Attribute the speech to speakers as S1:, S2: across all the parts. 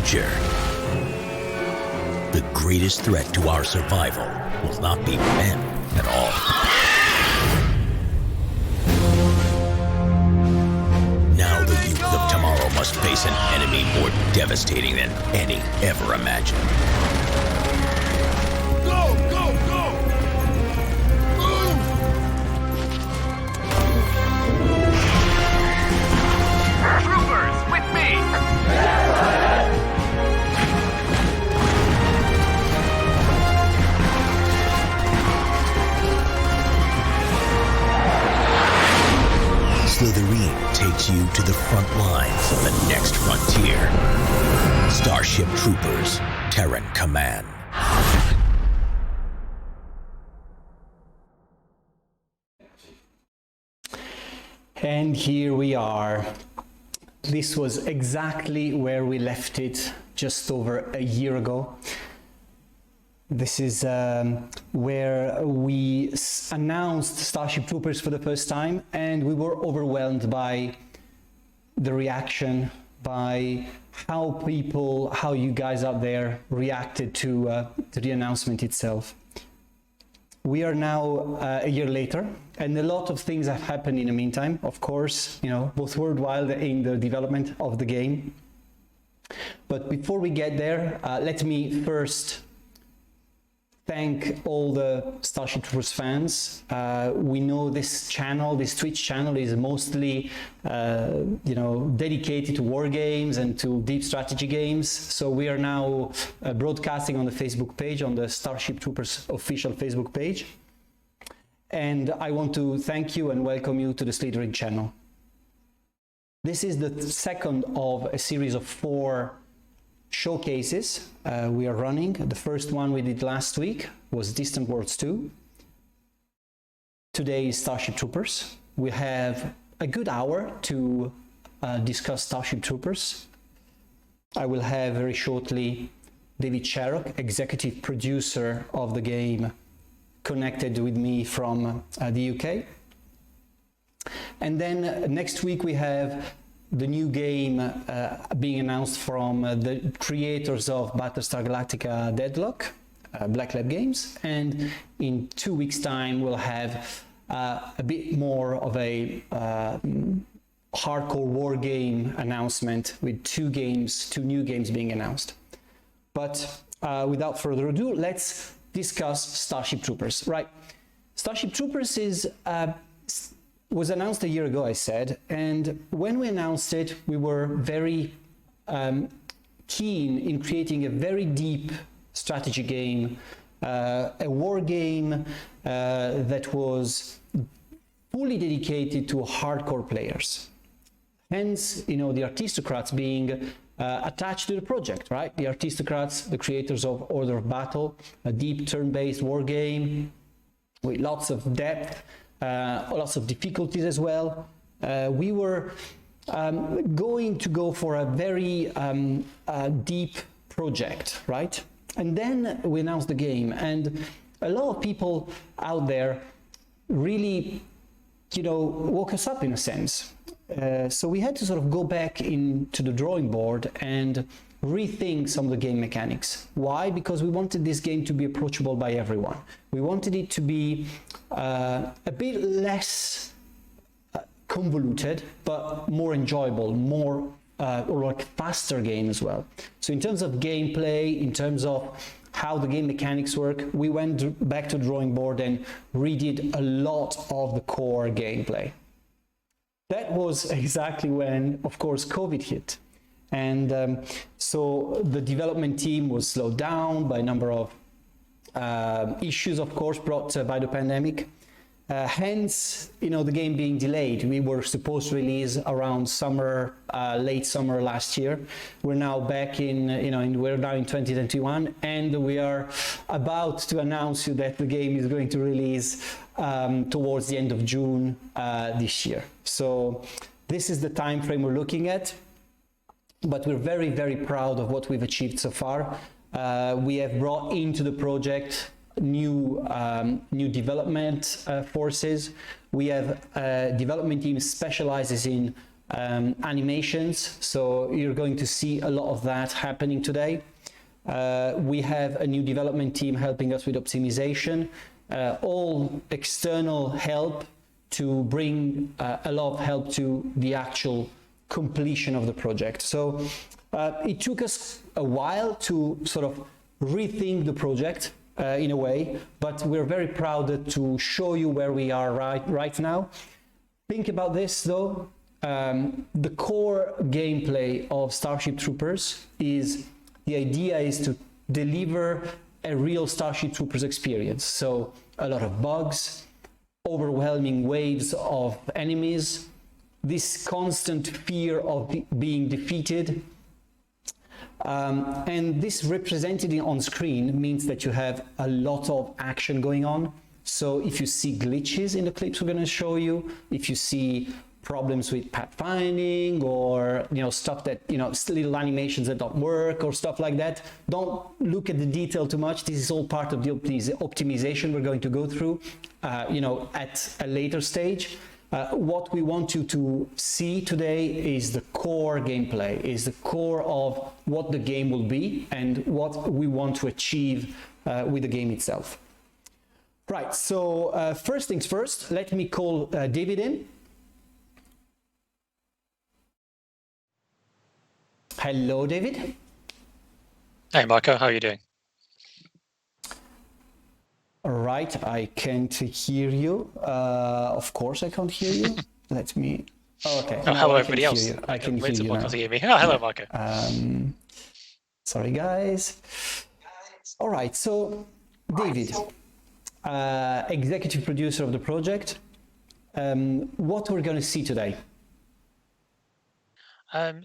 S1: future. The greatest threat to our survival will not be men at all. Now the youth of tomorrow must face an enemy more devastating than any ever imagined.
S2: Go, go, go! Move!
S3: Troopers, with me!
S1: Slytherin takes you to the front lines of the next frontier. Starship Troopers, Terran Command.
S4: And here we are. This was exactly where we left it just over a year ago. This is where we announced Starship Troopers for the first time, and we were overwhelmed by the reaction, by how you guys out there reacted to the announcement itself. We are now a year later, and a lot of things have happened in the meantime, of course, both worldwide in the development of the game. But before we get there, let me first thank all the Starship Troopers fans. We know this channel, this Twitch channel, is mostly, dedicated to war games and to deep strategy games. So we are now broadcasting on the Facebook page, on the Starship Troopers official Facebook page. And I want to thank you and welcome you to the Slytherin channel. This is the second of a series of 4 showcases we are running. The first one we did last week was Distant Worlds 2. Today is Starship Troopers. We have a good hour to discuss Starship Troopers. I will have very shortly David Sherrock, executive producer of the game, connected with me from the UK. And then next week we have the new game being announced from the creators of Battlestar Galactica Deadlock, Black Lab Games, and in 2 weeks' time we'll have a bit more of a hardcore war game announcement with 2 new games being announced. But without further ado, let's discuss Starship Troopers. Right, Starship Troopers was announced a year ago, I said, and when we announced it, we were very keen in creating a very deep strategy game, a war game that was fully dedicated to hardcore players. Hence, the aristocrats being attached to the project, right? The aristocrats, the creators of Order of Battle, a deep turn-based war game with lots of depth, lots of difficulties as well. We were going to go for a very deep project, right? And then we announced the game, and a lot of people out there really, woke us up in a sense. So we had to sort of go back into the drawing board and rethink some of the game mechanics. Why? Because we wanted this game to be approachable by everyone. We wanted it to be a bit less convoluted, but more enjoyable, more or like faster game as well. So in terms of gameplay, in terms of how the game mechanics work, we went back to the drawing board and redid a lot of the core gameplay. That was exactly when, of course, COVID hit. And so the development team was slowed down by a number of issues, of course, brought by the pandemic. Hence, the game being delayed. We were supposed to release around summer, late summer last year. We're now back we're now in 2021, and we are about to announce you that the game is going to release towards the end of June this year. So this is the time frame we're looking at. But we're very, very proud of what we've achieved so far. We have brought into the project new development forces. We have a development team specializes in animations. So you're going to see a lot of that happening today. We have a new development team helping us with optimization, all external help to bring a lot of help to the actual completion of the project. So it took us a while to sort of rethink the project in a way, but we're very proud to show you where we are right now. Think about this though, the core gameplay of Starship Troopers is, the idea is to deliver a real Starship Troopers experience. So a lot of bugs, overwhelming waves of enemies, this constant fear of being defeated. And this represented on screen means that you have a lot of action going on. So if you see glitches in the clips we're going to show you, if you see problems with pathfinding or stuff that little animations that don't work or stuff like that, don't look at the detail too much. This is all part of the optimization we're going to go through at a later stage. What we want you to see today is the core gameplay, is the core of what the game will be and what we want to achieve with the game itself. Right, so first things first, let me call David in. Hello, David.
S5: Hey, Marco, how are you doing?
S4: All right, I can't hear you. Of course, I can't hear you. Let me. Oh, okay.
S5: Oh, hello, everybody else.
S4: I can hear you now.
S5: To hear me. Oh, hello, Marco.
S4: Sorry, guys. All right, so David, executive producer of the project. What we're going to see today?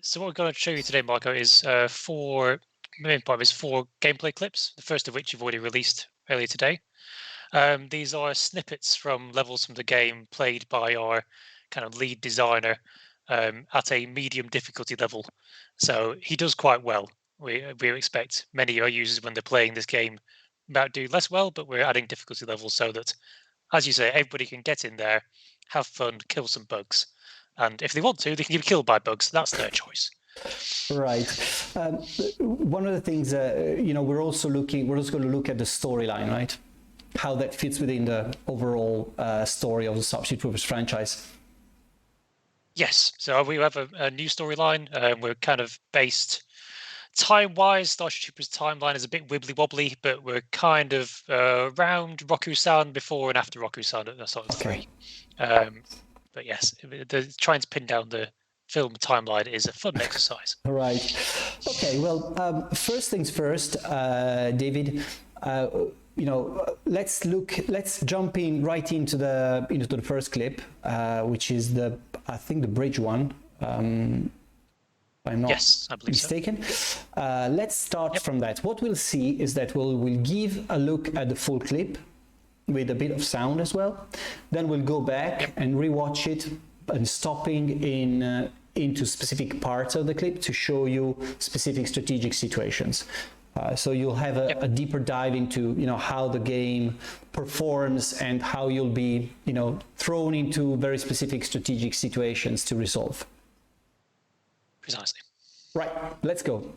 S5: So what we're going to show you today, Marco, is four gameplay clips. The first of which you've already released earlier today. These are snippets from levels from the game played by our kind of lead designer at a medium difficulty level. So he does quite well. We expect many of our users when they're playing this game might do less well, but we're adding difficulty levels so that, as you say, everybody can get in there, have fun, kill some bugs. And if they want to, they can get killed by bugs. That's their choice.
S4: Right. One of the things, we're also going to look at the storyline, right? How that fits within the overall story of the Starship Troopers franchise.
S5: Yes. So we have a new storyline. We're kind of based time-wise. Starship Troopers timeline is a bit wibbly-wobbly, but we're kind of around Roku-san before and after Roku-san at sort of
S4: okay.
S5: 3. But yes, trying to pin down the film timeline is a fun exercise.
S4: Right. Okay. Well, first things first, David. Let's jump right into the first clip, which is the bridge one. If I'm not mistaken. So. Let's start from that. What we'll see is that we'll give a look at the full clip with a bit of sound as well. Then we'll go back and rewatch it and stopping into specific parts of the clip to show you specific strategic situations. So you'll have a deeper dive into how the game performs and how you'll be thrown into very specific strategic situations to resolve.
S5: Precisely.
S4: Right, let's go.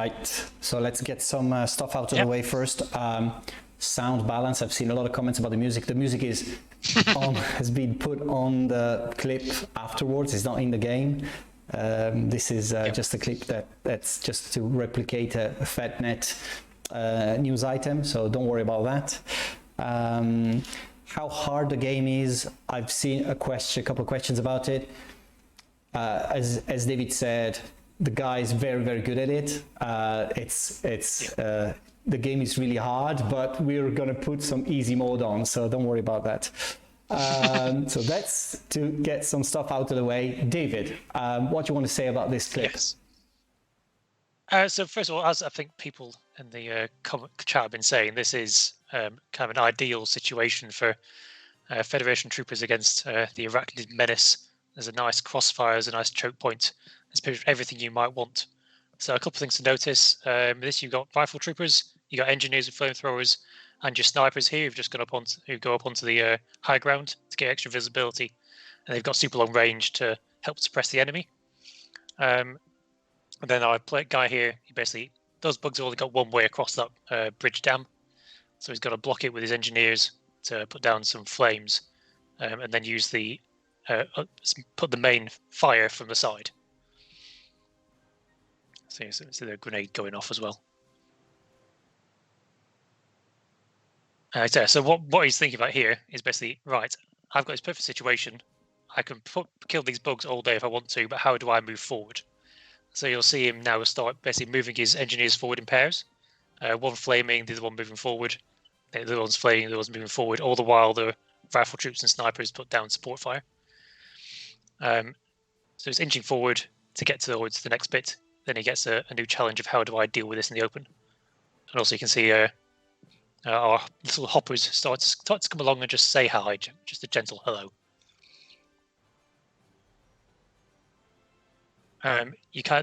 S4: Right, so let's get some stuff out of the way first. Sound balance. I've seen a lot of comments about the music. The music is has been put on the clip afterwards. It's not in the game. This is just a clip that's just to replicate a FedNet news item. So don't worry about that. How hard the game is, I've seen a couple of questions about it. As David said, the guy is very, very good at it. The game is really hard, but we're going to put some easy mode on, so don't worry about that. So that's to get some stuff out of the way. David, what do you want to say about this clip?
S5: Yes. So first of all, as I think people in the comment chat have been saying, this is kind of an ideal situation for Federation troopers against the Arachnid menace. There's a nice crossfire, there's a nice choke point. There's pretty much everything you might want. So a couple of things to notice. This you've got rifle troopers, you got engineers with flamethrowers, and your snipers here who go up onto the high ground to get extra visibility, and they've got super long range to help suppress the enemy. And then our guy here, those bugs have only got one way across that bridge dam, so he's got to block it with his engineers to put down some flames, and then use put the main fire from the side. So you see the grenade going off as well. So what he's thinking about here is basically, right, I've got this perfect situation. I can kill these bugs all day if I want to, but how do I move forward? So you'll see him now start basically moving his engineers forward in pairs. One flaming, the other one moving forward. The other one's flaming, the other one's moving forward. All the while the rifle troops and snipers put down support fire. So he's inching forward to get towards the next bit. Then he gets a new challenge of how do I deal with this in the open. And also you can see our little hoppers start to come along and just say hi, just a gentle hello.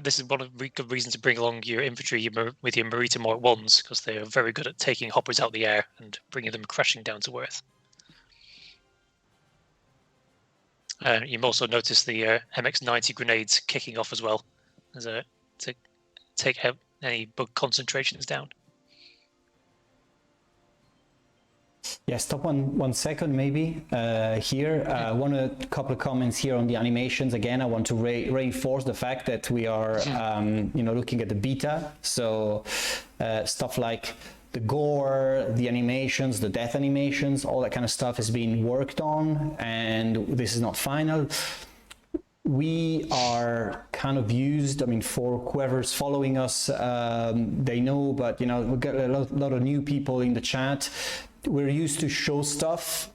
S5: This is one of the good reasons to bring along your infantry with your Marita Mark 1s, because they are very good at taking hoppers out of the air and bringing them crashing down to earth. You also notice the MX-90 grenades kicking off as well, to take out any bug concentrations down.
S4: Yeah, stop one second maybe here. A couple of comments here on the animations. Again, I want to reinforce the fact that we are looking at the beta. So stuff like the gore, the animations, the death animations, all that kind of stuff is being worked on, and this is not final. We are kind of used, for whoever's following us, they know, but we've got a lot of new people in the chat. We're used to show stuff,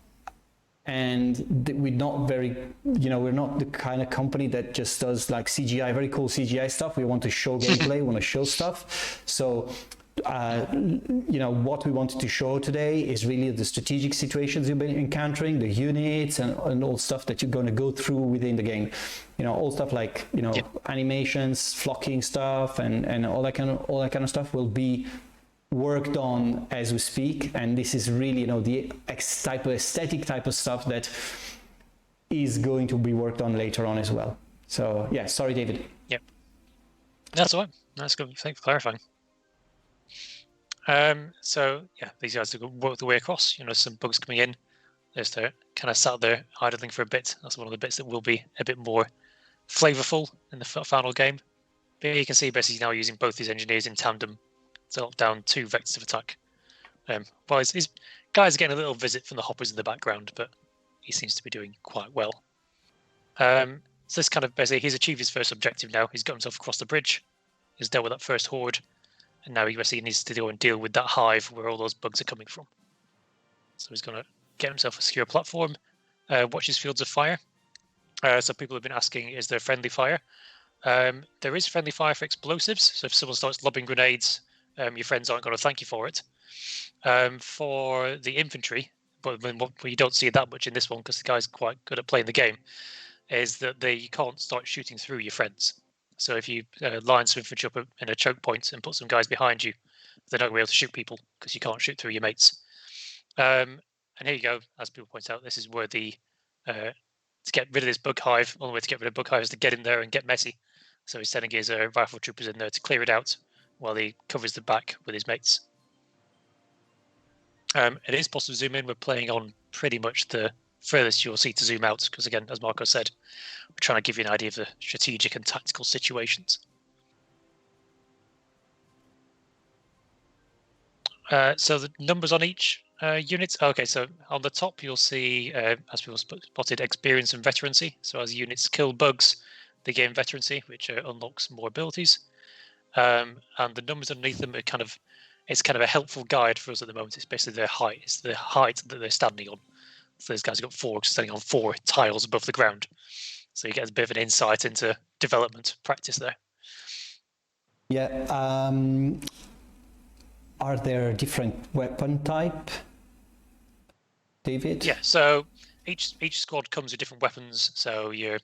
S4: and we're not we're not the kind of company that just does like CGI, very cool CGI stuff. We want to show gameplay, we want to show stuff. So what we wanted to show today is really the strategic situations you've been encountering, the units and all stuff that you're going to go through within the game. All stuff like animations, flocking stuff, and all that kind of stuff will be worked on as we speak. And this is really the aesthetic type of stuff that is going to be worked on later on as well. So yeah, sorry, David.
S5: Yep, that's all right. That's good. Thanks for clarifying. So yeah, these guys have worked their way across. Some bugs coming in. They're kind of sat there idling for a bit. That's one of the bits that will be a bit more flavorful in the final game. But you can see basically now using both these engineers in tandem to lock down two vectors of attack. His guys are getting a little visit from the hoppers in the background, but he seems to be doing quite well. So this kind of basically, he's achieved his first objective now. He's got himself across the bridge. He's dealt with that first horde. And now he basically needs to go and deal with that hive where all those bugs are coming from. So he's going to get himself a secure platform, watch his fields of fire. So people have been asking, is there friendly fire? There is friendly fire for explosives. So if someone starts lobbing grenades, your friends aren't going to thank you for it. For the infantry, but you don't see it that much in this one because the guy's quite good at playing the game, is that you can't start shooting through your friends. So if you line some infantry up in a choke point and put some guys behind you, they're not going to be able to shoot people because you can't shoot through your mates. And here you go, as people point out, this is where to get rid of this bug hive, the only way to get rid of bug hive is to get in there and get messy. So he's sending his rifle troopers in there to clear it out while he covers the back with his mates. It is possible to zoom in. We're playing on pretty much the furthest you'll see to zoom out, because again, as Marco said, we're trying to give you an idea of the strategic and tactical situations. So the numbers on each unit. Okay, so on the top you'll see, as people spotted, experience and veterancy. So as units kill bugs, they gain veterancy, which unlocks more abilities. And the numbers underneath them are it's kind of a helpful guide for us at the moment. It's basically their height. It's the height that they're standing on. So these guys have got 4 standing on 4 tiles above the ground. So you get a bit of an insight into development practice there.
S4: Yeah. Are there different weapon type, David?
S5: Yeah. So each squad comes with different weapons. So your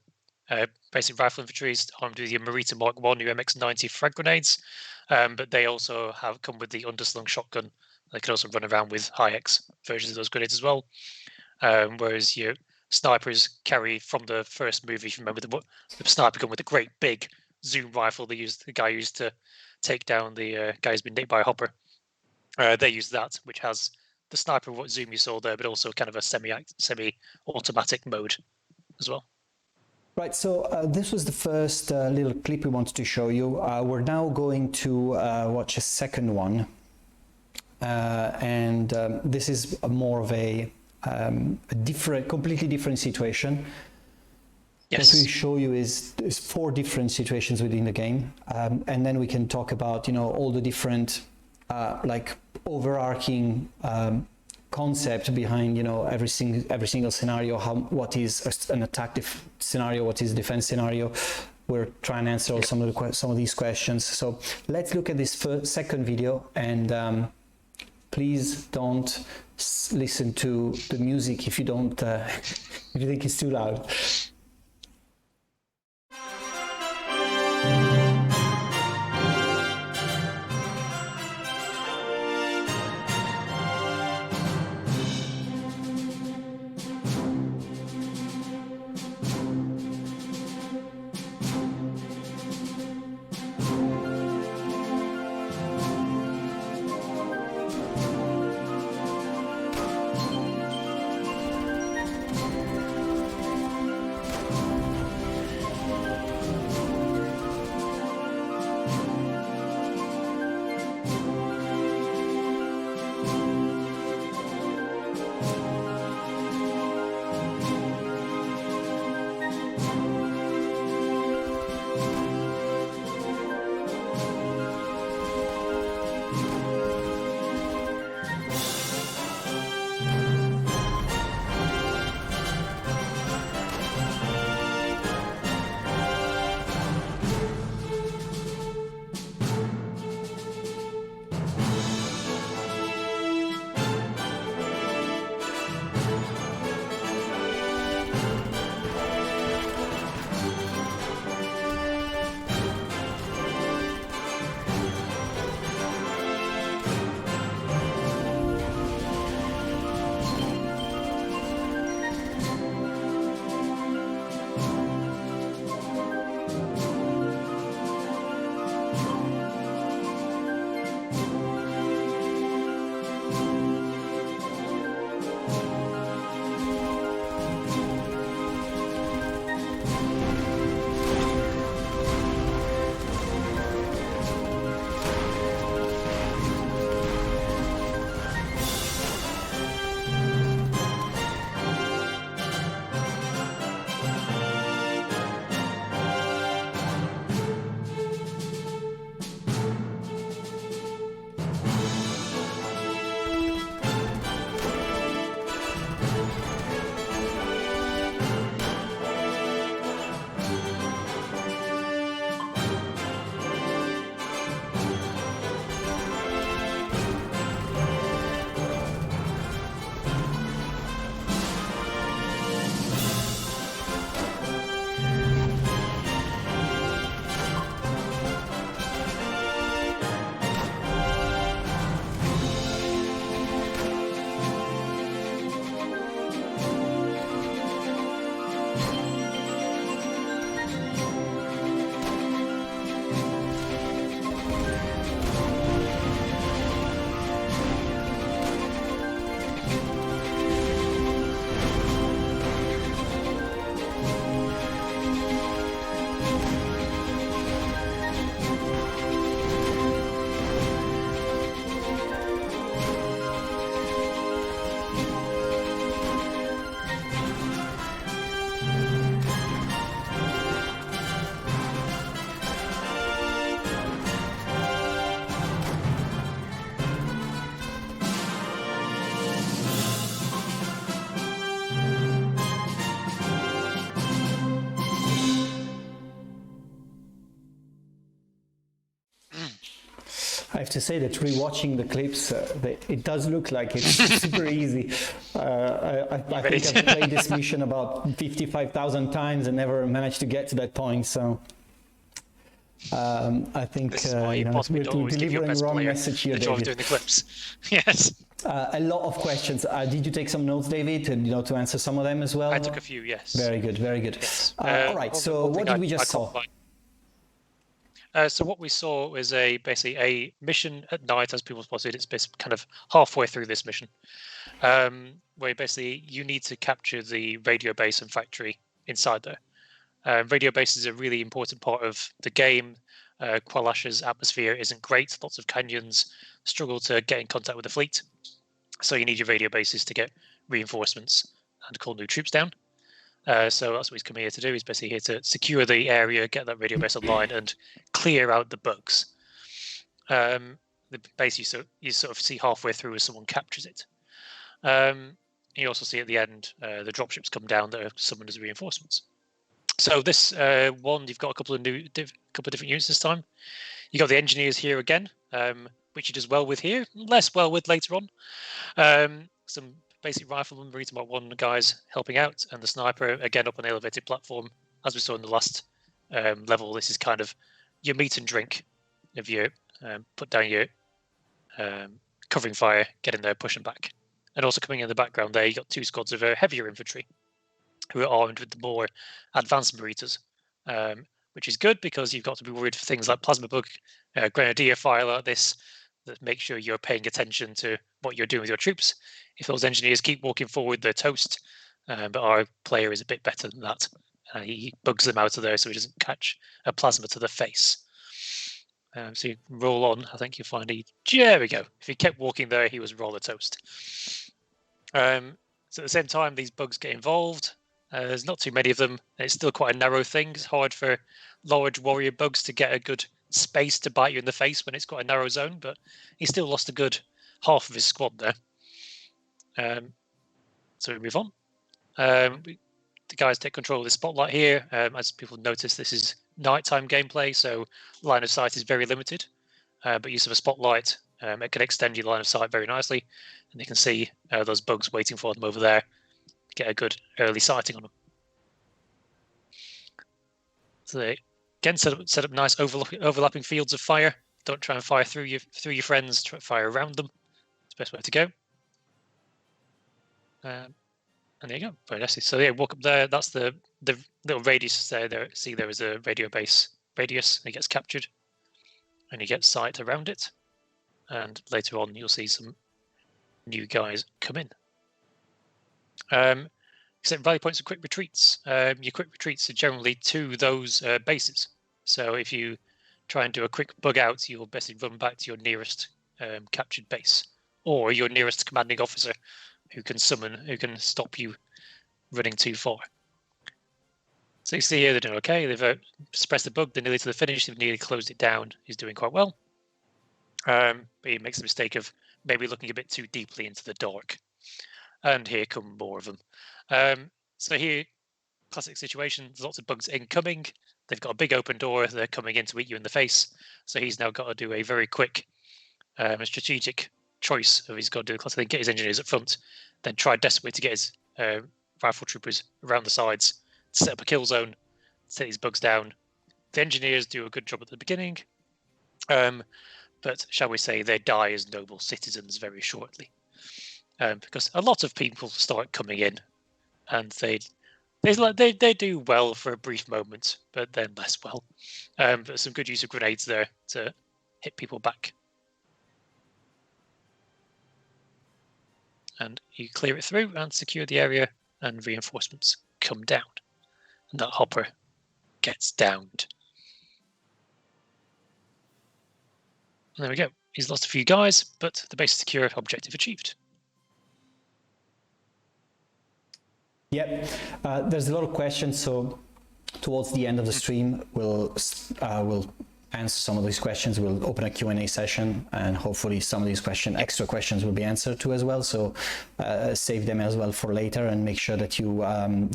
S5: basic rifle infantry is armed with your Marita Mark 1, your MX-90 frag grenades, but they also come with the underslung shotgun. They can also run around with high-X versions of those grenades as well. Whereas your snipers carry from the first movie, if you remember, the sniper gun with a great big zoom rifle the guy used to take down the guy who's been nicked by a hopper. They use that, which has the sniper zoom you saw there, but also kind of a semi-automatic mode as well.
S4: Right, so this was the first little clip we wanted to show you. We're now going to watch a second one. And this is more of a completely different situation.
S5: Yes.
S4: What we show you is 4 different situations within the game. And then we can talk about, all the different overarching concept behind every single scenario, what is an attack scenario, what is a defense scenario. We're trying to answer some of these questions. So let's look at this second video, and please don't listen to the music if you don't if you think it's too loud. I have to say that rewatching the clips, it does look like it's super easy. I think I've played this mission about 55,000 times and never managed to get to that point. So I think we're delivering the wrong message here, David.
S5: Doing the clips. Yes.
S4: A lot of questions. Did you take some notes, David, to answer some of them as well?
S5: I took a few, yes.
S4: Very good, very good.
S5: Yes.
S4: All right, so what did we just saw?
S5: So what we saw was basically a mission at night, as people spotted. It's basically kind of halfway through this mission, where basically you need to capture the radio base and factory inside there. Radio base is a really important part of the game. Qualash's atmosphere isn't great. Lots of canyons, struggle to get in contact with the fleet. So you need your radio bases to get reinforcements and call new troops down. So that's what he's coming here to do. He's basically here to secure the area, get that radio base online, and clear out the bugs. The base you sort of see halfway through as someone captures it. You also see at the end the dropships come down that are summoned as reinforcements. So this one, you've got a couple of different units this time. You got the engineers here again, which he does well with here, less well with later on. Some basic riflemen, Marine Mark 1 guys helping out, and the sniper again up on the elevated platform. As we saw in the last level, this is kind of your meat and drink. If you put down your covering fire, get in there, pushing back. And also coming in the background there, you got 2 squads of heavier infantry who are armed with the more advanced Maritas, which is good because you've got to be worried for things like plasma bug, grenadier fire like this, that make sure you're paying attention to what you're doing with your troops. If those engineers keep walking forward, they're toast. But our player is a bit better than that. He bugs them out of there so he doesn't catch a plasma to the face. So you roll on. I think you'll find there we go. If he kept walking there, he was roller toast. So at the same time, these bugs get involved. There's not too many of them. It's still quite a narrow thing. It's hard for large warrior bugs to get a good space to bite you in the face when it's quite a narrow zone, but he still lost a good half of his squad there. So we move on. The guys take control of the spotlight here. As people notice, this is nighttime gameplay, so line of sight is very limited. But use of a spotlight, it can extend your line of sight very nicely, and you can see those bugs waiting for them over there. Get a good early sighting on them. So they again set up nice overlapping fields of fire. Don't try and fire through your friends. Try to fire around them. It's the best way to go. And there you go. Very nicely. So yeah, walk up there. That's the little radius there. See, there is a radio base radius. It gets captured, and you get sight around it. And later on, you'll see some new guys come in. Except rally points and quick retreats. Your quick retreats are generally to those bases. So if you try and do a quick bug out, you'll basically run back to your nearest captured base, or your nearest commanding officer who can stop you running too far. So you see here they're doing okay. They've suppressed the bug. They're nearly to the finish. They've nearly closed it down. He's doing quite well. But he makes the mistake of maybe looking a bit too deeply into the dark. And here come more of them. So here, classic situation. There's lots of bugs incoming. They've got a big open door. They're coming in to eat you in the face. So he's now got to do a very quick, strategic choice of he's got to do the classic thing, get his engineers up front, then try desperately to get his rifle troopers around the sides, set up a kill zone, set these bugs down. The engineers do a good job at the beginning, but shall we say they die as noble citizens very shortly. Because a lot of people start coming in, and they do well for a brief moment, but then less well. But some good use of grenades there to hit people back. And you clear it through and secure the area, and reinforcements come down. And that hopper gets downed. And there we go. He's lost a few guys, but the base is secure, objective achieved.
S4: Yep, there's a lot of questions, so towards the end of the stream, we'll answer some of these questions. We'll open a Q&A session, and hopefully some of these extra questions will be answered too as well, so save them as well for later, and make sure that you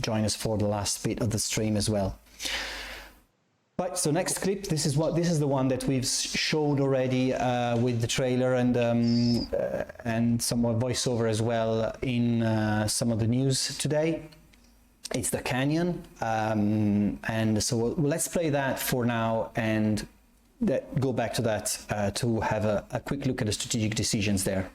S4: join us for the last bit of the stream as well. Right, so next clip, this is the one that we've showed already with the trailer and some more voiceover as well in some of the news today. It's the canyon, and so let's play that for now and go back to that to have a quick look at the strategic decisions there.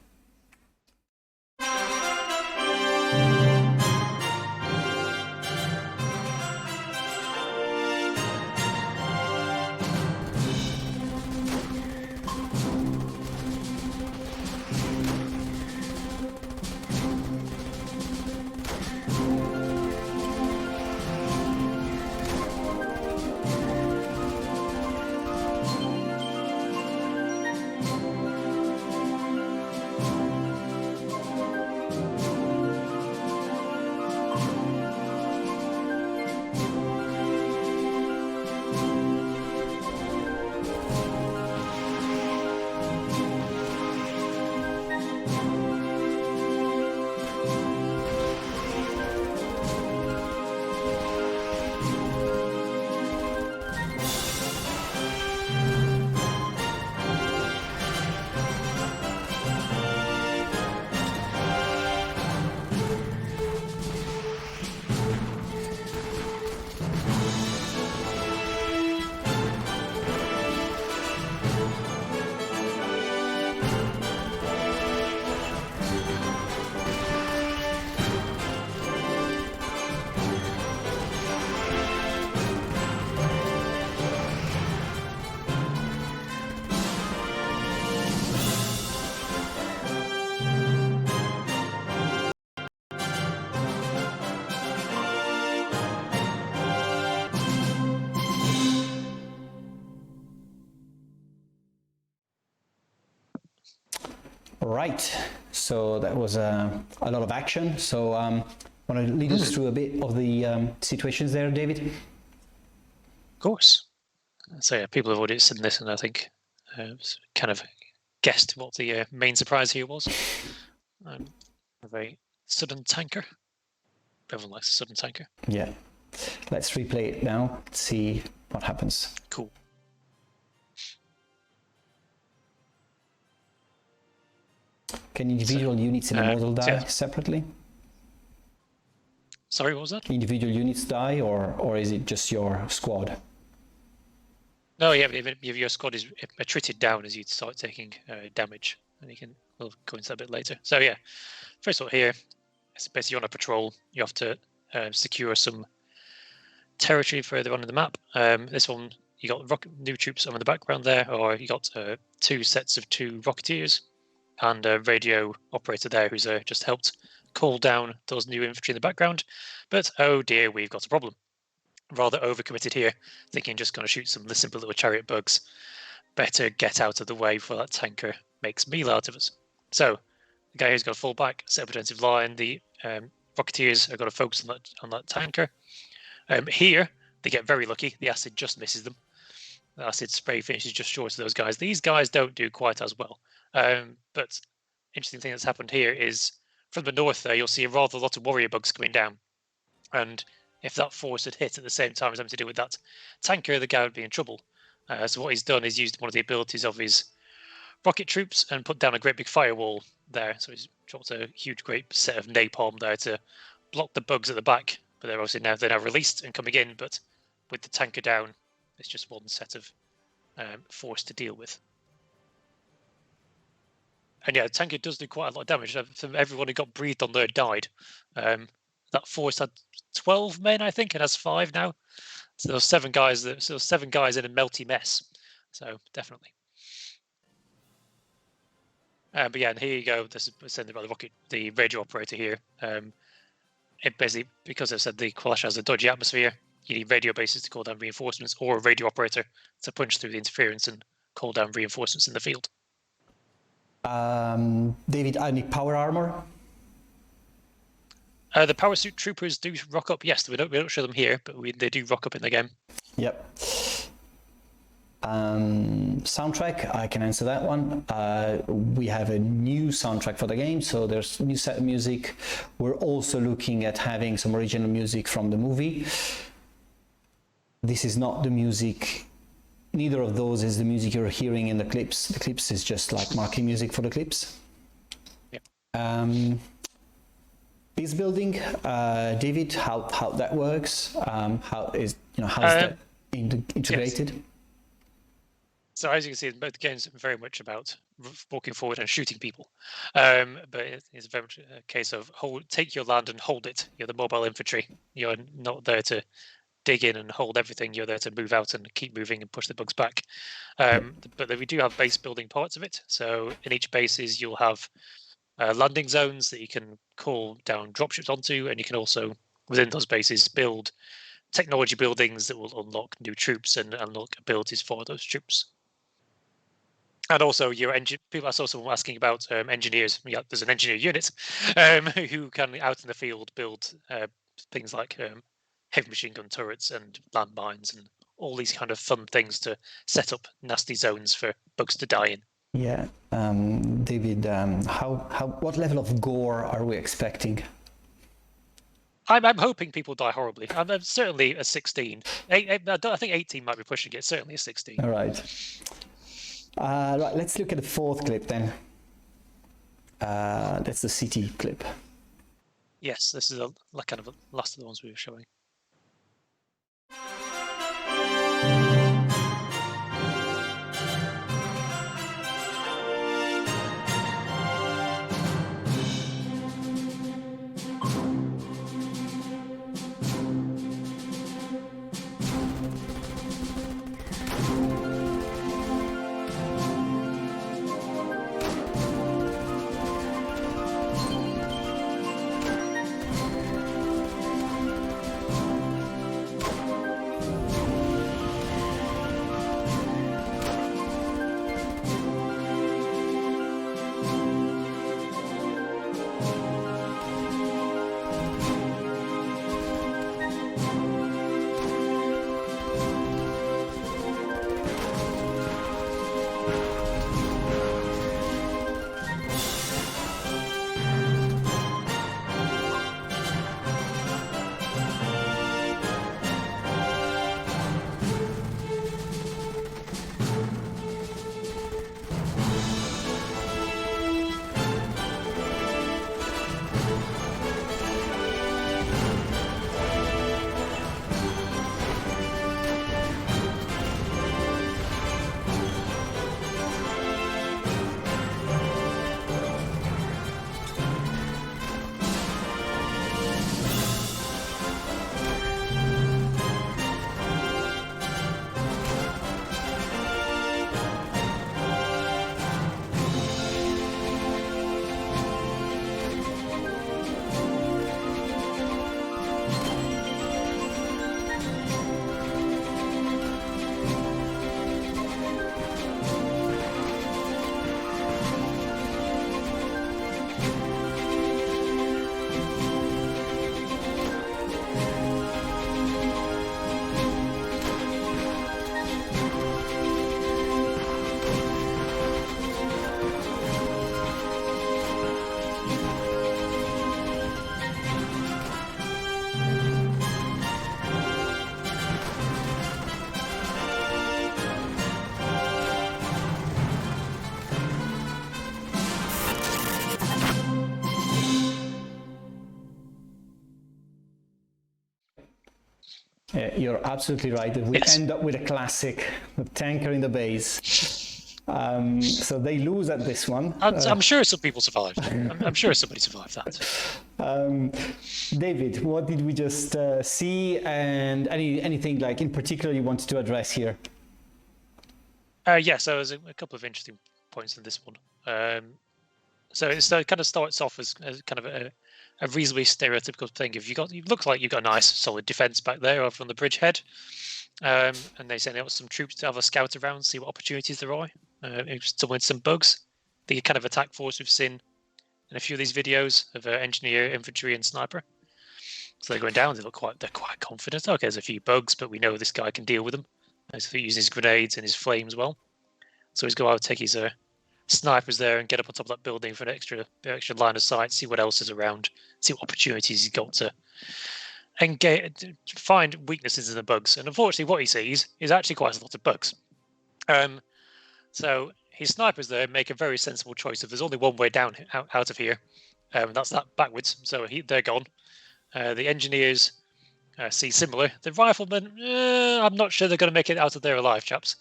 S4: Right, so that was a lot of action. So want to lead us through a bit of the situations there, David?
S5: Of course. So yeah, people have already seen this, and I think kind of guessed what the main surprise here was. A very sudden tanker. Everyone likes a sudden tanker.
S4: Yeah. Let's replay it now, see what happens.
S5: Cool.
S4: Can individual units in a model die separately?
S5: Sorry, what was that?
S4: Individual units die, or is it just your squad?
S5: No, yeah, if your squad is attrited down as you start taking damage, and we'll go into that a bit later. So yeah, first of all here, it's basically you're on a patrol. You have to secure some territory further on in the map. This one, you got new troops on the background there, or you got two sets of 2 Rocketeers and a radio operator there who's just helped call down those new infantry in the background. But oh dear, we've got a problem. Rather overcommitted here, thinking just going to shoot some simple little chariot bugs. Better get out of the way before that tanker makes meal out of us. So the guy who's got to fall back, set up a defensive line. The Rocketeers are going to focus on that tanker. Here they get very lucky. The acid just misses them. The acid spray finishes just short of those guys. These guys don't do quite as well. But interesting thing that's happened here is from the north there, you'll see a rather lot of warrior bugs coming down. And if that force had hit at the same time as having to do with that tanker, the guy would be in trouble. So what he's done is used one of the abilities of his rocket troops and put down a great big firewall there. So he's dropped a huge great set of napalm there to block the bugs at the back. But they're obviously now released and coming in. But with the tanker down, it's just one set of force to deal with. And yeah, the tanker does do quite a lot of damage. Everyone who got breathed on there died. That force had 12 men, I think, and has 5 now. So there's 7 guys. In a melty mess. So definitely. But yeah, and here you go. This is sent by the radio operator here. It basically, because I've said the Qualash has a dodgy atmosphere, you need radio bases to call down reinforcements, or a radio operator to punch through the interference and call down reinforcements in the field.
S4: David, any power armor?
S5: The power suit troopers do rock up. Yes, we don't show them here, but they do rock up in the game.
S4: Yep. Soundtrack, I can answer that one. We have a new soundtrack for the game, so there's new set of music. We're also looking at having some original music from the movie. This is not the music. Neither of those is the music you're hearing in the clips. The clips is just like marquee music for the clips.
S5: Yeah.
S4: Base building, David, how that works? How's that integrated?
S5: Yes. So as you can see, both games are very much about walking forward and shooting people. But it's very much a case of take your land and hold it. You're the mobile infantry. You're not there to dig in and hold everything. You're there to move out and keep moving and push the bugs back. But we do have base building parts of it. So in each bases, you'll have landing zones that you can call down dropships onto, and you can also, within those bases, build technology buildings that will unlock new troops and unlock abilities for those troops. And also, people. I saw someone asking about engineers. Yeah, there's an engineer unit who can, out in the field, build things like heavy machine gun turrets and landmines and all these kind of fun things to set up nasty zones for bugs to die in.
S4: Yeah, David, what level of gore are we expecting?
S5: I'm hoping people die horribly. I'm certainly a 16. I think 18 might be pushing it. Certainly a 16.
S4: All right. Right, let's look at the fourth clip then. That's the city clip.
S5: Yes, this is kind of the last of the ones we were showing.
S4: You're absolutely right. We end up with a classic, the tanker in the base. So they lose at this one.
S5: I'm sure some people survived. I'm sure somebody survived that.
S4: David, what did we just see, and anything like in particular you wanted to address here?
S5: Yeah, so there's a couple of interesting points in this one. So it kind of starts off as kind of a reasonably stereotypical thing. It looks like you've got a nice solid defense back there over on the bridgehead, and they send out some troops to have a scout around, see what opportunities there are. Some bugs. The kind of attack force we've seen in a few of these videos of engineer, infantry, and sniper. So they're going down. They're quite confident. Okay, there's a few bugs, but we know this guy can deal with them. He's using his grenades and his flames well. So he's go out, take his snipers there, and get up on top of that building for an extra line of sight. See what else is around. See what opportunities he's got to and find weaknesses in the bugs. And unfortunately, what he sees is actually quite a lot of bugs. So his snipers there make a very sensible choice. If there's only one way down out of here, that's that backwards. So they're gone. The engineers see similar. The riflemen, I'm not sure they're going to make it out of there alive, chaps.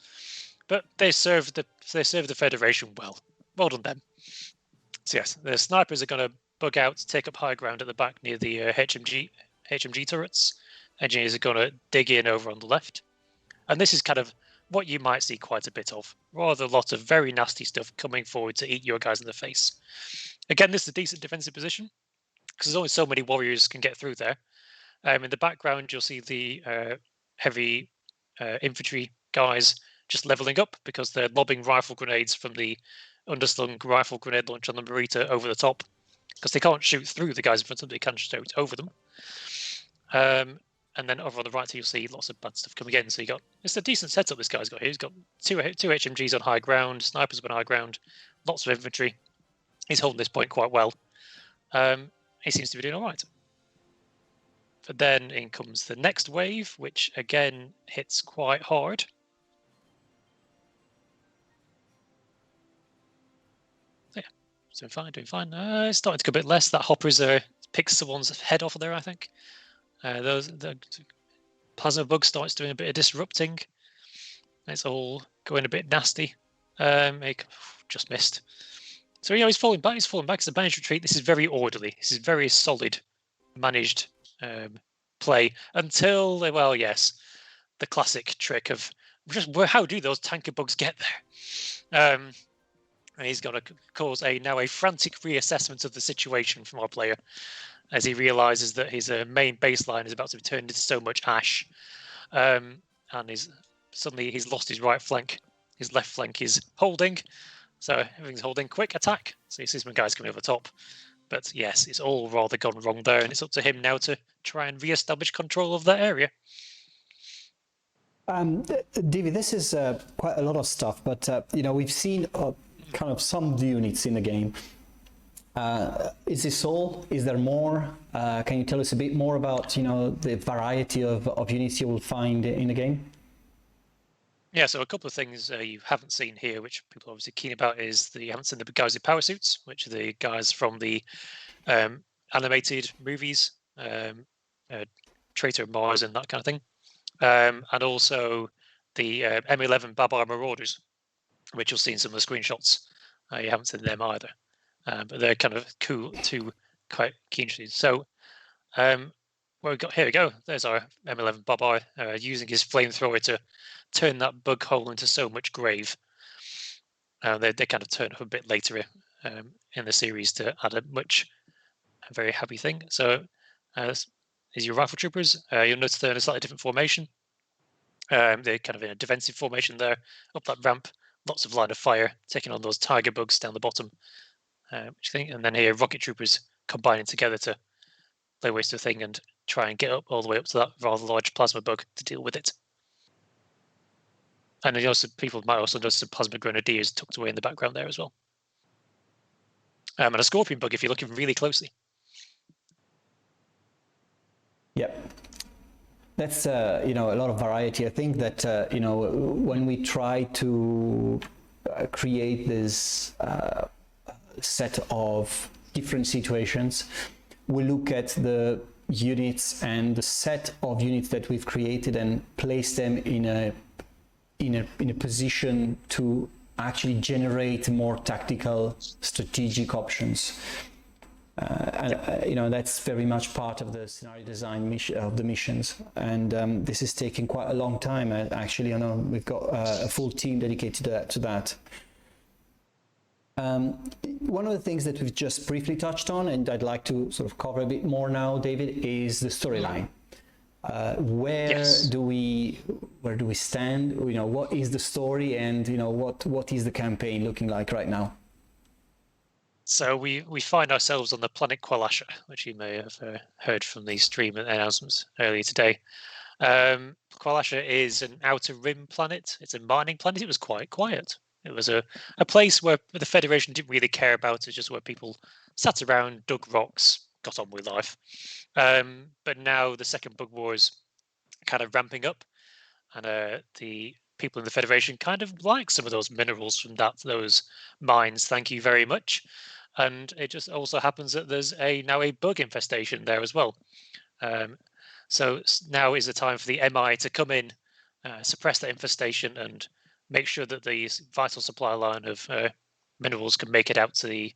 S5: But they serve the Federation well. Well done them. So yes, the snipers are going to bug out, take up high ground at the back near the HMG turrets. Engineers are going to dig in over on the left. And this is kind of what you might see quite a bit of. Rather a lot of very nasty stuff coming forward to eat your guys in the face. Again, this is a decent defensive position because there's only so many warriors can get through there. In the background, you'll see the heavy infantry guys just leveling up because they're lobbing rifle grenades from the underslung rifle grenade launcher on the Marita over the top because they can't shoot through the guys in front of them, they can shoot over them. And then over on the right, you'll see lots of bad stuff coming in. So it's a decent setup this guy's got here. He's got two HMGs on high ground, snipers on high ground, lots of infantry. He's holding this point quite well. He seems to be doing all right. But then in comes the next wave, which again hits quite hard. So yeah, doing fine. It's starting to go a bit less. That hopper's picks someone's head off of there, I think. The plasma bug starts doing a bit of disrupting. It's all going a bit nasty. Just missed. So he's falling back. He's falling back. It's a managed retreat. This is very orderly. This is very solid, managed play until the classic trick of how do those tanker bugs get there? And he's going to cause now a frantic reassessment of the situation from our player, as he realizes that his main baseline is about to be turned into so much ash, and he's lost his right flank. His left flank is holding, so everything's holding. Quick attack. So you see some guys coming over the top, but yes, it's all rather gone wrong there, and it's up to him now to try and re-establish control of that area.
S4: Davey, this is quite a lot of stuff, but we've seen kind of some units in the game. Is this all? Is there more? Can you tell us a bit more about the variety of units you will find in the game?
S5: Yeah, so a couple of things you haven't seen here, which people are obviously keen about, is that you haven't seen the guys in power suits, which are the guys from the animated movies, Traitor of Mars and that kind of thing, and also the M11 Babar Marauders, which you'll see in some of the screenshots. You haven't seen them either. But they're kind of cool, two quite keen. So, here we go. There's our M11 Babar using his flamethrower to turn that bug hole into so much grave. They kind of turn up a bit later in the series to add a very happy thing. So, is your rifle troopers? You'll notice they're in a slightly different formation. They're kind of in a defensive formation there, up that ramp. Lots of line of fire, taking on those tiger bugs down the bottom. And then here rocket troopers combining together to play waste of thing and try and get up all the way up to that rather large plasma bug to deal with it. And people might also notice some plasma grenadiers tucked away in the background there as well. And a scorpion bug if you're looking really closely.
S4: Yep. That's a lot of variety. I think that when we try to create this set of different situations, we look at the units and the set of units that we've created and place them in a position to actually generate more tactical, strategic options. And that's very much part of the scenario design of the missions, and this is taking quite a long time. Actually, I know we've got a full team dedicated to that. One of the things that we've just briefly touched on, and I'd like to sort of cover a bit more now, David, is the storyline. Where do we stand? What is the story, and what is the campaign looking like right now?
S5: So we find ourselves on the planet Kwalasha, which you may have heard from the stream announcements earlier today. Kwalasha is an outer rim planet. It's a mining planet. It was quite quiet. It was a place where the Federation didn't really care about. It's just where people sat around, dug rocks, got on with life. But now the second bug war is kind of ramping up, and the people in the Federation kind of like some of those minerals from those mines. Thank you very much. And it just also happens that there's now a bug infestation there as well. So now is the time for the MI to come in, suppress that infestation, and make sure that the vital supply line of minerals can make it out to the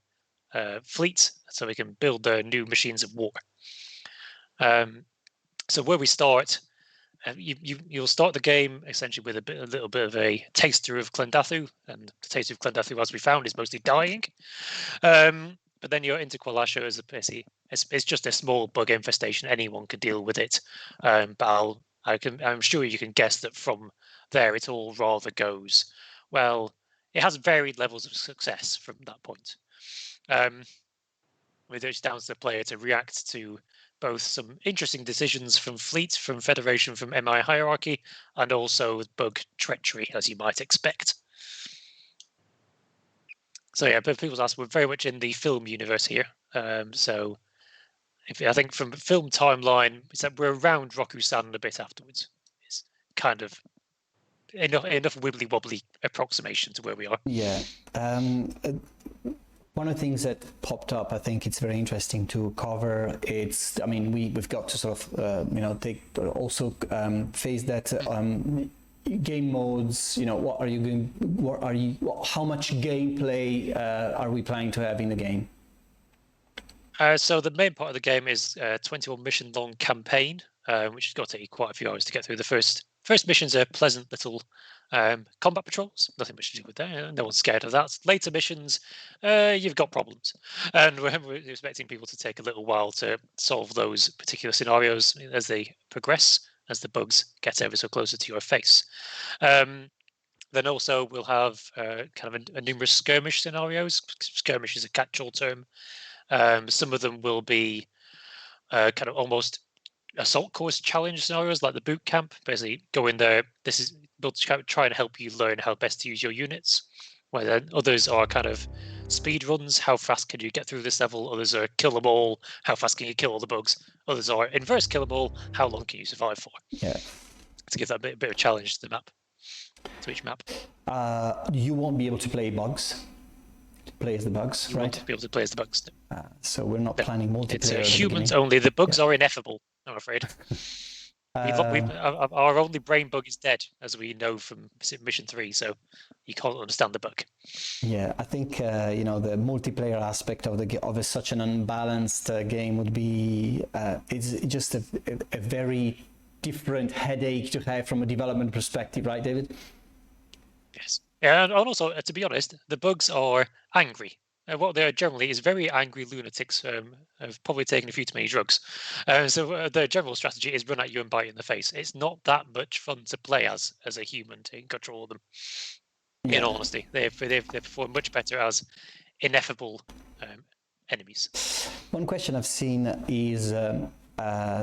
S5: fleet, so we can build the new machines of war. So where we start, you'll start the game essentially with a little bit of a taster of Klendathu, and the taster of Klendathu, as we found, is mostly dying. But then you're into Kwalasha as it's just a small bug infestation. Anyone can deal with it. But I'm sure you can guess that from there it all rather goes well. It has varied levels of success from that point. With it's down to the player to react to both some interesting decisions from Fleet, from Federation, from MI hierarchy, and also bug treachery, as you might expect. So yeah, but people ask, we're very much in the film universe here. So I think from film timeline, is that we're around Roku-san and a bit afterwards. It's kind of enough wibbly wobbly approximation to where we are.
S4: Yeah. One of the things that popped up, I think it's very interesting to cover. I mean, we've got to sort of take also face that game modes. What are you doing? How much gameplay are we planning to have in the game?
S5: So the main part of the game is a 21 mission long campaign, which has got to take quite a few hours to get through. The first missions are pleasant little combat patrols, nothing much to do with that. No one's scared of that. Later missions, you've got problems, and we're expecting people to take a little while to solve those particular scenarios as they progress, as the bugs get ever so closer to your face. Then also we'll have kind of a numerous skirmish scenarios. Skirmish is a catch-all term. Some of them will be kind of almost assault course challenge scenarios, like the boot camp. Basically, go in there. We'll try and help you learn how best to use your units. Where then others are kind of speed runs. How fast can you get through this level? Others are kill them all. How fast can you kill all the bugs? Others are inverse kill them all. How long can you survive for?
S4: Yeah.
S5: To give that bit of challenge to the map, to each map.
S4: You won't be able to play bugs. Play as the bugs,
S5: you
S4: right?
S5: Won't be able to play as the bugs.
S4: So we're not planning multiplayer.
S5: It's humans only. The bugs are ineffable, I'm afraid. Our only brain bug is dead, as we know from Mission 3, so you can't understand the bug.
S4: Yeah, I think the multiplayer aspect of such an unbalanced game would be it's just a very different headache to have from a development perspective, right, David?
S5: Yes. Yeah, and also, to be honest, the bugs are angry. What they are generally is very angry lunatics have probably taken a few too many drugs. So their general strategy is run at you and bite you in the face. It's not that much fun to play as a human to control them. Yeah. In all honesty, they perform much better as ineffable enemies. One
S4: question I've seen is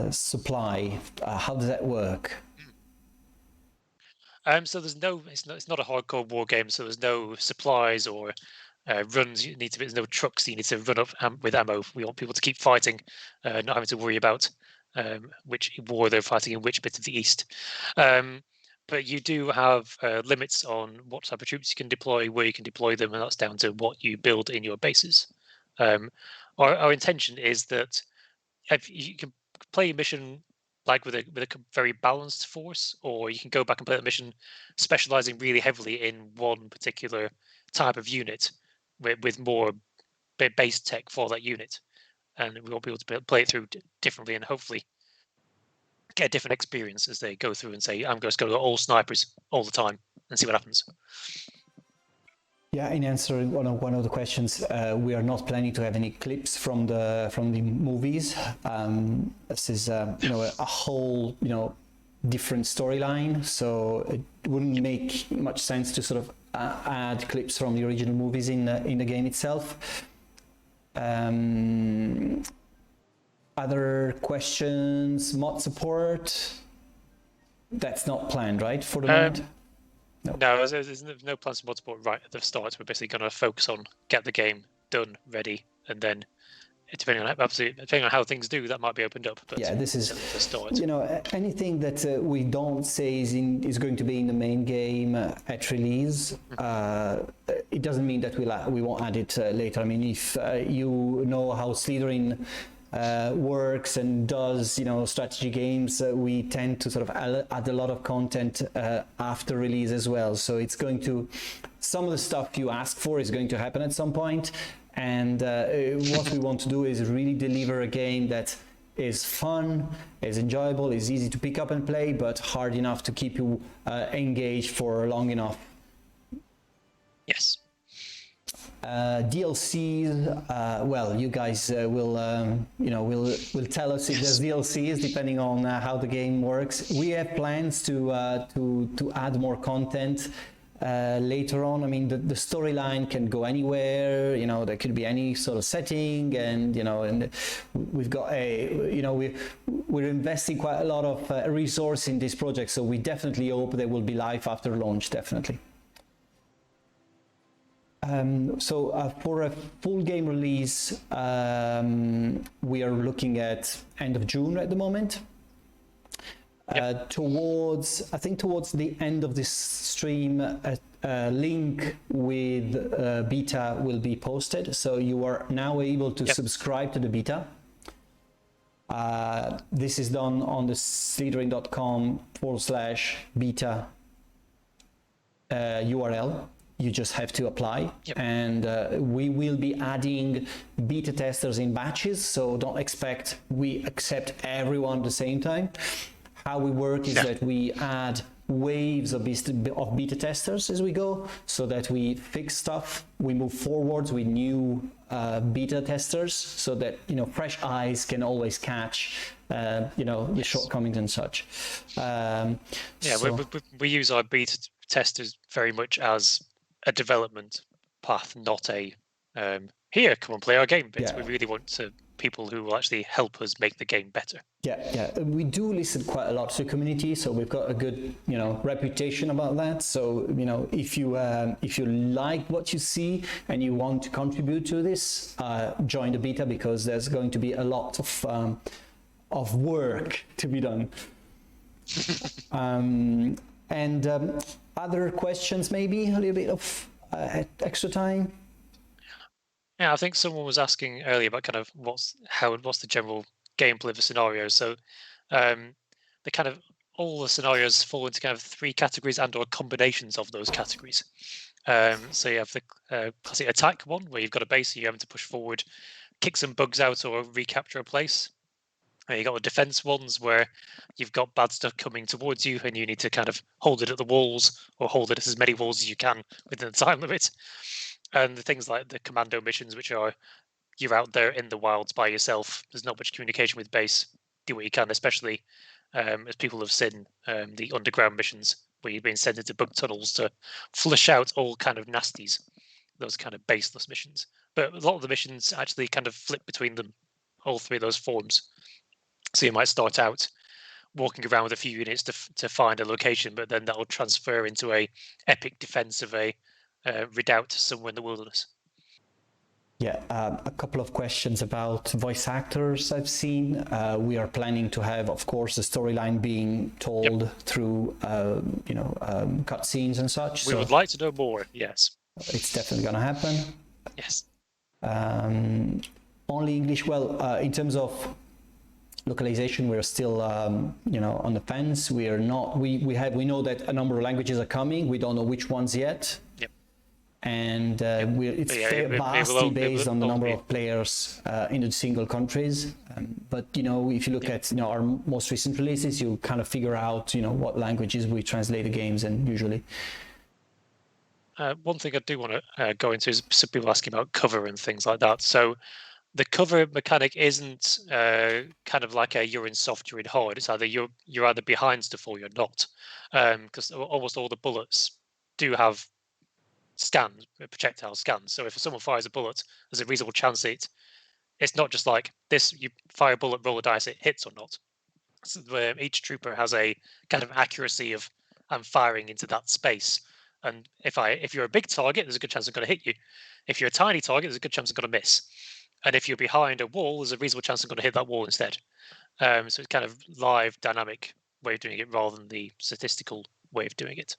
S4: supply. How does that work?
S5: So it's not a hardcore war game. So there's no supplies or runs. There's no trucks you need to run up with ammo. We want people to keep fighting, not having to worry about which war they're fighting in which bit of the east. But you do have limits on what type of troops you can deploy, where you can deploy them, and that's down to what you build in your bases. Our intention is that if you can play a mission like with a very balanced force, or you can go back and play the mission specializing really heavily in one particular type of unit with more base tech for that unit, and we want people to play it through differently and hopefully get a different experience as they go through and say, I'm just going to go all snipers all the time and see what happens.
S4: Yeah, in answering one of the questions, we are not planning to have any clips from the movies. This is a whole different storyline, so it wouldn't make much sense to sort of add clips from the original movies in the game itself. Other questions? Mod support? That's not planned, right, for the moment?
S5: No, there's no plans for mod support right at the start. We're basically going to focus on get the game done, ready, and then depending on how things do, that might be opened up. But
S4: Yeah, this is,
S5: to start.
S4: anything that we don't say is going to be in the main game at release. It doesn't mean that we won't add it later. I mean, if you know how Slytherin works and does, strategy games, we tend to sort of add a lot of content after release as well. So it's going to, some of the stuff you ask for is going to happen at some point. And what we want to do is really deliver a game that is fun, is enjoyable, is easy to pick up and play, but hard enough to keep you engaged for long enough.
S5: Yes.
S4: DLCs, well, you guys will tell us if there's DLCs depending on how the game works. We have plans to add more content later on. I mean, the storyline can go anywhere. There could be any sort of setting, and and we've got we're investing quite a lot of resource in this project. So we definitely hope they will be live after launch. Definitely. So for a full game release, we are looking at end of June at the moment.
S5: Yep.
S4: Towards the end of this stream, a link with beta will be posted, so you are now able to subscribe to the beta. This is done on the slytherin.com/beta URL. You just have to apply, and we will be adding beta testers in batches, so don't expect we accept everyone at the same time. How we work is that we add waves of beta testers as we go, so that we fix stuff, we move forwards with new beta testers, so that fresh eyes can always catch the shortcomings and such.
S5: We use our beta testers very much as a development path, not a here, come and play our game bit. We really want people who will actually help us make the game better. We do listen quite a lot to the community, so we've got a good reputation about that. So if you like what you see and you want to contribute to this, join the beta, because there's going to be a lot of work to be done. Other questions, maybe a little bit of extra time. Yeah, I think someone was asking earlier about kind of what's the general gameplay of the scenario. So all the scenarios fall into kind of three categories and or combinations of those categories. So you have the classic attack one, where you've got a base, so you're having to push forward, kick some bugs out or recapture a place. And you got the defense ones, where you've got bad stuff coming towards you and you need to kind of hold it at the walls, or hold it at as many walls as you can within the time limit. And the things like the commando missions, which are you're out there in the wilds by yourself. There's not much communication with base. Do what you can, especially as people have seen the underground missions, where you've been sent into bug tunnels to flush out all kind of nasties, those kind of baseless missions. But a lot of the missions actually kind of flip between them, all three of those forms. So you might start out walking around with a few units to find a location, but then that will transfer into a epic defense of a redoubt somewhere in the wilderness.
S4: A couple of questions about voice actors I've seen. We are planning to have, of course, the storyline being told through, cutscenes and such.
S5: We would like to know more, yes.
S4: It's definitely going to happen.
S5: Yes.
S4: Only English. Well, in terms of localization, we're still, on the fence. We are not. We know that a number of languages are coming. We don't know which ones yet. And it's vastly based on the number of players in the single countries. But if you look at our most recent releases, you kind of figure out what languages we translate the games in usually.
S5: One thing I do want to go into is some people asking about cover and things like that. So the cover mechanic isn't kind of like you're in soft, you're in hard. It's either you're either behind stuff or you're not, because almost all the bullets do have scans, projectile scans. So if someone fires a bullet, there's a reasonable chance it's not just like this. You fire a bullet, roll a dice, it hits or not. So each trooper has a kind of accuracy of I'm firing into that space. And if you're a big target, there's a good chance I'm going to hit you. If you're a tiny target, there's a good chance I'm going to miss. And if you're behind a wall, there's a reasonable chance I'm going to hit that wall instead. So it's kind of live, dynamic way of doing it rather than the statistical way of doing it.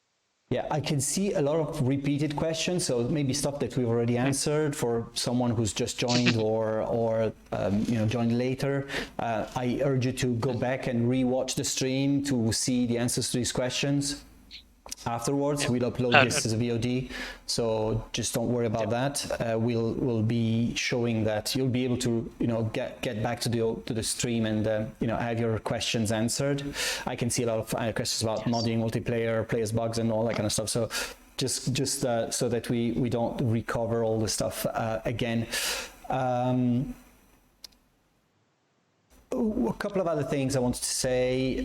S4: Yeah, I can see a lot of repeated questions, so maybe stuff that we've already answered for someone who's just joined or joined later. I urge you to go back and re-watch the stream to see the answers to these questions. Afterwards, we'll upload this as a VOD, so just don't worry about that. We'll be showing that you'll be able to get back to the stream and have your questions answered. I can see a lot of questions about modding, multiplayer, players bugs, and all that kind of stuff. So just so that we don't recover all the stuff again. A couple of other things I wanted to say.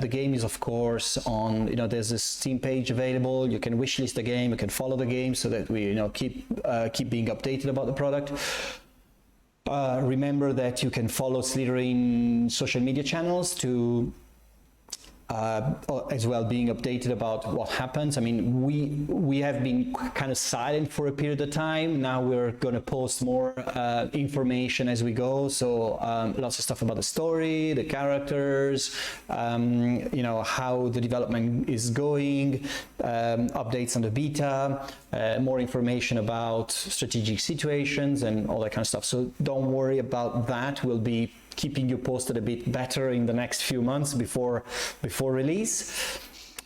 S4: The game is, of course, on, there's a Steam page available. You can wishlist the game, you can follow the game so that we, keep being updated about the product. Remember that you can follow Slytherin social media channels to as well being updated about what happens. I mean, we have been kind of silent for a period of time. Now we're going to post more information as we go. So lots of stuff about the story, the characters, how the development is going, updates on the beta, more information about strategic situations and all that kind of stuff. So don't worry about that. We'll be keeping you posted a bit better in the next few months before release.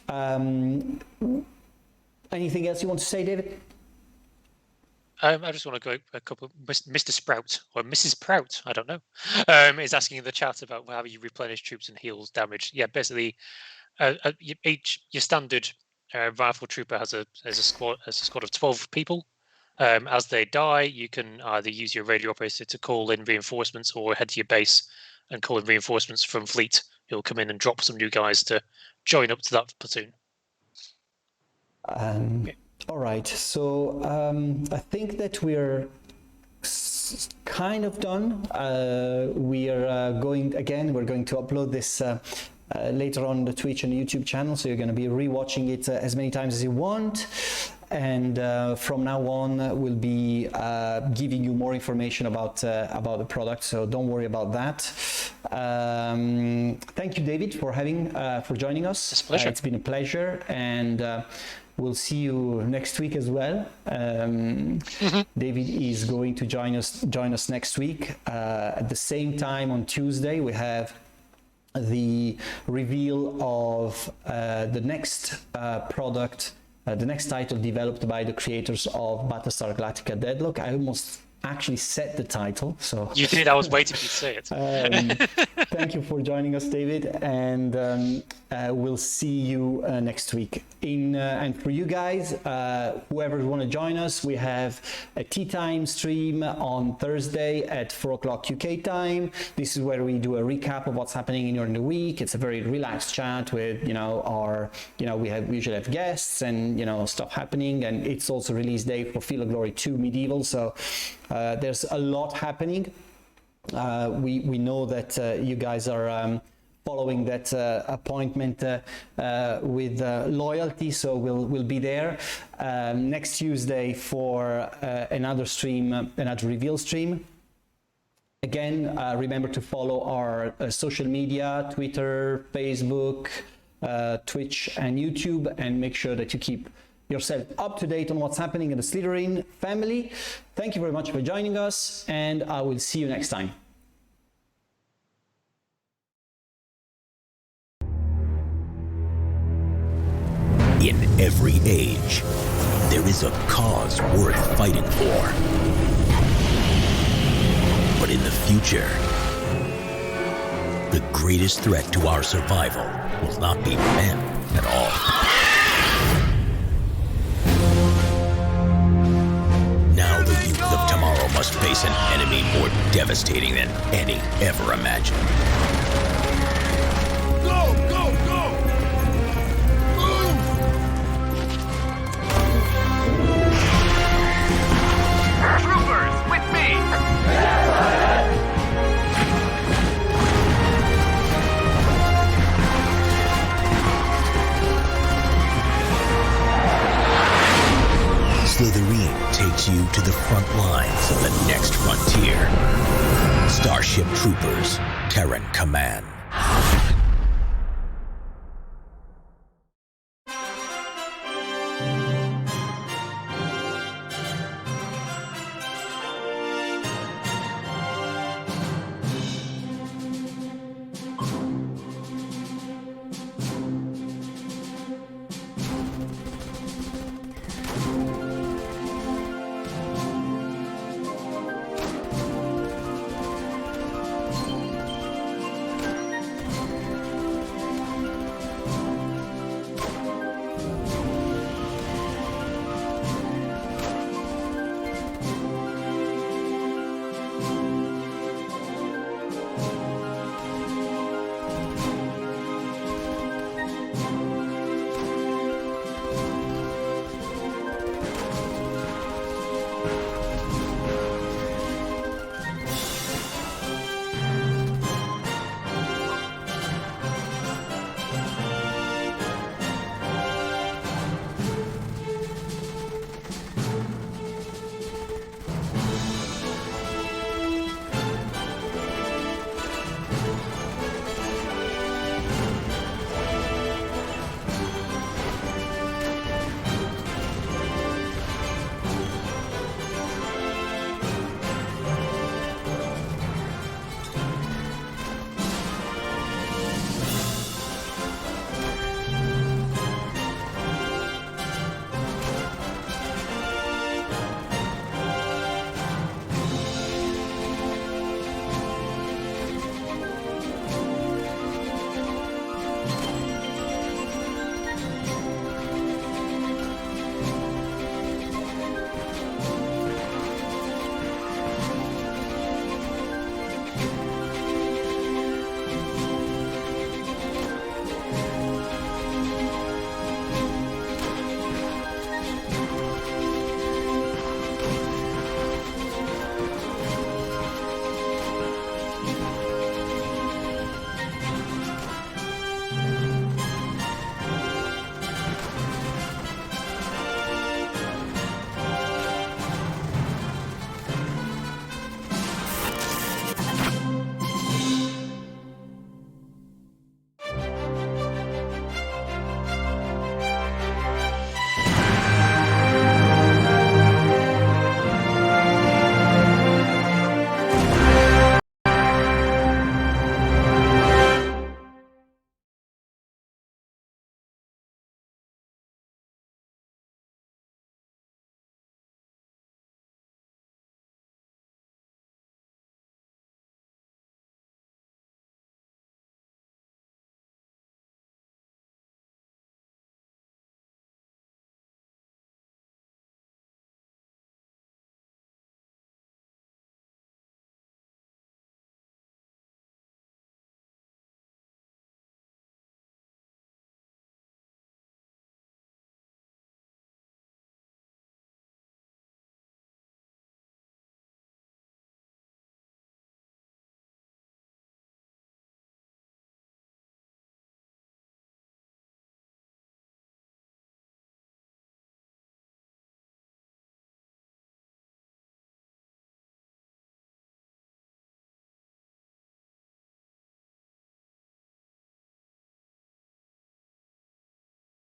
S4: Anything else you want to say, David?
S5: I just want to go a couple. Mr. Sprout or Mrs. Prout, I don't know, is asking in the chat about how you replenish troops and heals damage. Yeah, basically, your standard rifle trooper has a squad of 12 people. As they die, you can either use your radio operator to call in reinforcements or head to your base and call in reinforcements from fleet. You'll come in and drop some new guys to join up to that platoon.
S4: All right, so I think that we're kind of done. We are going to upload this later on the Twitch and YouTube channel, so you're going to be rewatching it as many times as you want. And from now on, we'll be giving you more information about the product. So don't worry about that. Thank you, David, for joining us.
S5: It's a pleasure.
S4: It's been a pleasure, and we'll see you next week as well. David is going to join us next week at the same time on Tuesday. We have the reveal of the next product. The next title developed by the creators of Battlestar Galactica Deadlock. I almost actually set the title, so
S5: you did. I was waiting for you to say it.
S4: Thank you for joining us, David, and we'll see you next week. And for you guys, whoever want to join us, we have a tea time stream on Thursday at 4 o'clock UK time. This is where we do a recap of what's happening during the week. It's a very relaxed chat with we usually have guests and stuff happening, and it's also release day for Feel of Glory 2 Medieval. So there's a lot happening. We know that you guys are following that appointment with loyalty, so we'll be there next Tuesday for another stream, another reveal stream. Again, remember to follow our social media, Twitter, Facebook, Twitch and YouTube, and make sure that you keep yourself up to date on what's happening in the Slytherin family. Thank you very much for joining us, and I will see you next time.
S1: In every age, there is a cause worth fighting for. But in the future, the greatest threat to our survival will not be men at all. Now the youth of tomorrow must face an enemy more devastating than any ever imagined.
S2: Go, go, go! Move!
S3: Troopers, with me!
S1: Slytherin takes you to the front lines of the next frontier. Starship Troopers, Terran Command.